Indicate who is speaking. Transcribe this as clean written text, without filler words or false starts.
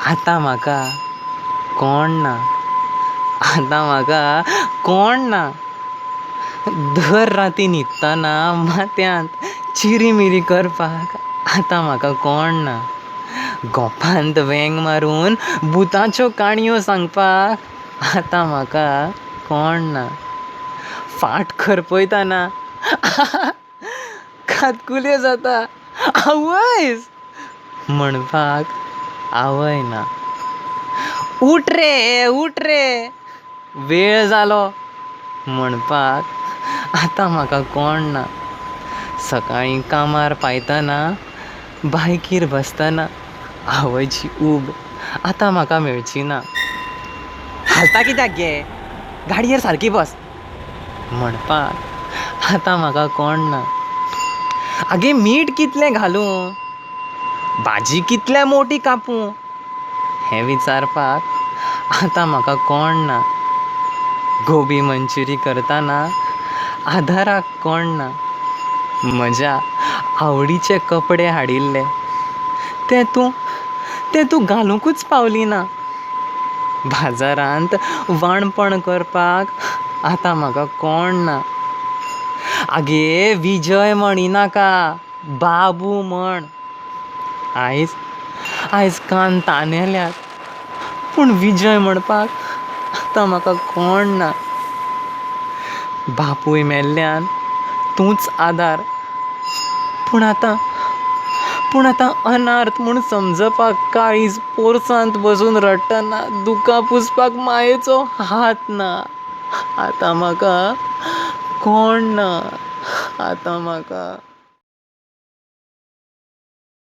Speaker 1: आतां म्हाका कोण ना, आतां म्हाका कोण ना. दर राती न्हिदतना माथ्यांत चिरीमिरी करपाक आतां म्हाका कोण ना. गोपांत वेंग मारून भुताच्यो काणयो सांगपाक आतां म्हाका कोण ना. फाट खरपयतना खातकुल्यो जाता आवयस म्हणपाक आवय ना. उठ रे वेळ जालो म्हणपाक आतां म्हाका कोण ना. सकाळीं कामार पायतना बायकीर बसतना आवयची ऊब आतां म्हाका मेळची ना. हालता कित्याक गे, गाडयेर सारकी बस म्हणपाक आतां म्हाका कोण ना. आगे मीठ कितलें घालूं, भाजी कितल्या मोटी कापूं हें विचारपाक आतां म्हाका कोण ना. गोबी मंचुरी करतना आदाराक कोण ना. म्हज्या आवडीचे कपडे हाडिल्ले ते तूं घालूंकूच पावली ना. बाजारांत वाणपण करपाक आतां म्हाका कोण ना. आगे विजय म्हणिनाका, बाबू म्हण. आयज कान ताणेल्यात पूण विजय म्हणपाक आतां म्हाका कोण ना. बापूय मेल्ल्यान तूंच आदार, पूण आतां अनार्थ म्हूण समजपाक काळीज पोरसांत बसून रडटना दुकां पुसपाक मायेचो हात ना. आतां म्हाका कोण ना. आतां म्हाका